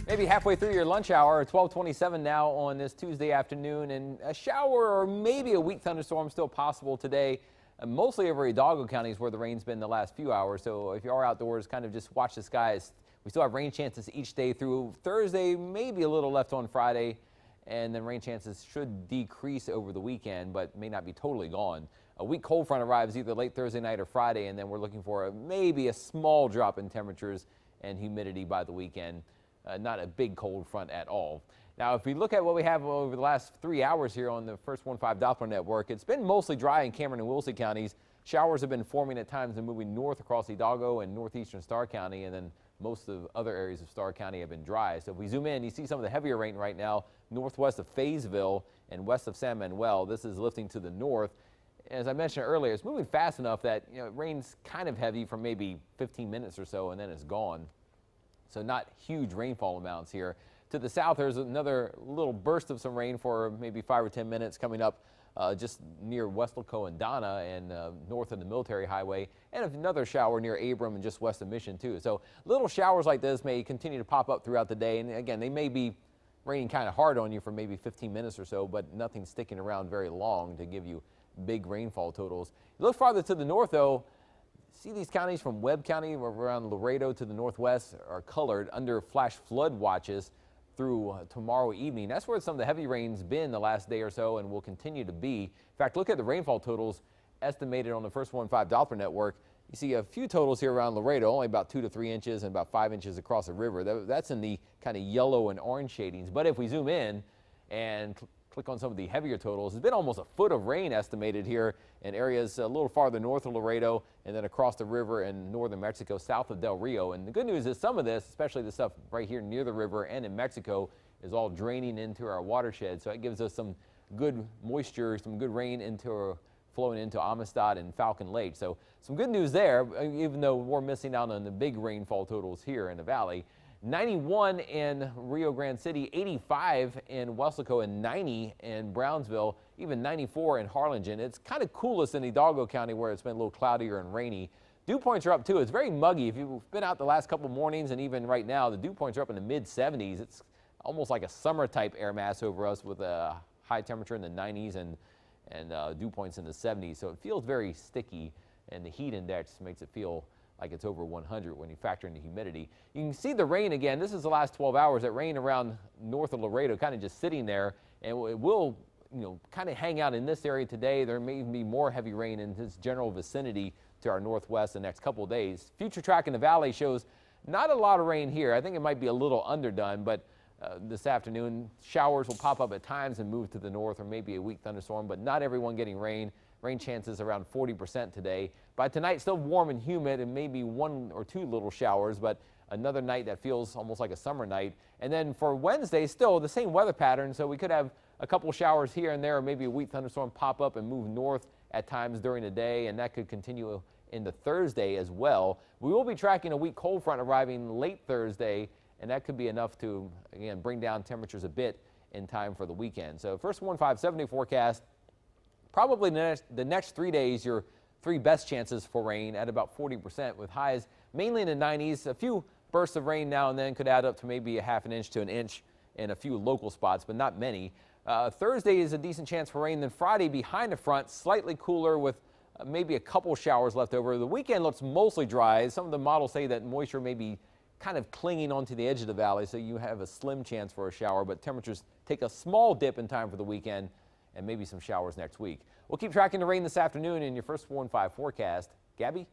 Maybe halfway through your lunch hour, 12:27 now on this Tuesday afternoon, and a shower or maybe a weak thunderstorm still possible today, mostly over Hidalgo counties where the rain's been the last few hours. So if you are outdoors, kind of just watch the skies. We still have rain chances each day through Thursday, maybe a little left on Friday, and then rain chances should decrease over the weekend, but may not be totally gone. A weak cold front arrives either late Thursday night or Friday, and then we're looking for maybe a small drop in temperatures and humidity by the weekend. Not a big cold front at all. Now, if we look at what we have over the last 3 hours here on the First 1.5 Doppler network, it's been mostly dry in Cameron and Wilson counties. Showers have been forming at times and moving north across Hidalgo and northeastern Starr County, and then most of other areas of Starr County have been dry. So if we zoom in, you see some of the heavier rain right now northwest of Fayetteville and west of San Manuel. This is lifting to the north. As I mentioned earlier, it's moving fast enough that it rains kind of heavy for maybe 15 minutes or so, and then it's gone. So not huge rainfall amounts here. To the south, there's another little burst of some rain for maybe 5 or 10 minutes coming up just near Weslaco and Donna and north of the Military Highway, and another shower near Abram and just west of Mission too. So little showers like this may continue to pop up throughout the day, and again, they may be raining kind of hard on you for maybe 15 minutes or so, but nothing sticking around very long to give you big rainfall totals. You look farther to the north though, see these counties from Webb County around Laredo to the northwest are colored under flash flood watches through tomorrow evening. That's where some of the heavy rain's been the last day or so and will continue to be. In fact, look at the rainfall totals estimated on the First 1.5 Doppler network. You see a few totals here around Laredo, only about 2 to 3 inches and about 5 inches across the river. That's in the kind of yellow and orange shadings. But if we zoom in and click on some of the heavier totals, there's been almost a foot of rain estimated here in areas a little farther north of Laredo and then across the river in northern Mexico south of Del Rio. And the good news is some of this, especially the stuff right here near the river and in Mexico, is all draining into our watershed. So it gives us some good moisture, some good rain flowing into Amistad and Falcon Lake. So some good news there, even though we're missing out on the big rainfall totals here in the valley. 91 in Rio Grande City, 85 in Weslaco, and 90 in Brownsville, even 94 in Harlingen. It's kind of coolest in Hidalgo County where it's been a little cloudier and rainy. Dew points are up too. It's very muggy. If you've been out the last couple mornings and even right now, the dew points are up in the mid 70s. It's almost like a summer type air mass over us with a high temperature in the 90s and dew points in the 70s. So it feels very sticky, and the heat index makes it feel like it's over 100 when you factor in the humidity. You can see the rain again. This is the last 12 hours. That rain around north of Laredo kind of just sitting there, and it will kind of hang out in this area today. There may be more heavy rain in this general vicinity to our northwest the next couple of days. Future track in the valley shows not a lot of rain here. I think it might be a little underdone, but this afternoon showers will pop up at times and move to the north, or maybe a weak thunderstorm, but not everyone getting rain. Rain chances around 40% today. By tonight, still warm and humid and maybe 1 or 2 little showers, but another night that feels almost like a summer night. And then for Wednesday, still the same weather pattern, so we could have a couple showers here and there, or maybe a weak thunderstorm pop up and move north at times during the day, and that could continue into Thursday as well. We will be tracking a weak cold front arriving late Thursday, and that could be enough to, again, bring down temperatures a bit in time for the weekend. So First 1.5 7-day forecast. Probably the next 3 days, your 3 best chances for rain at about 40% with highs mainly in the 90s. A few bursts of rain now and then could add up to maybe a half an inch to an inch in a few local spots, but not many. Thursday is a decent chance for rain. Then Friday behind the front, slightly cooler with maybe a couple showers left over. The weekend looks mostly dry. Some of the models say that moisture may be kind of clinging onto the edge of the valley, so you have a slim chance for a shower, but temperatures take a small dip in time for the weekend, and maybe some showers next week. We'll keep tracking the rain this afternoon in your First 1.5 forecast. Gabby?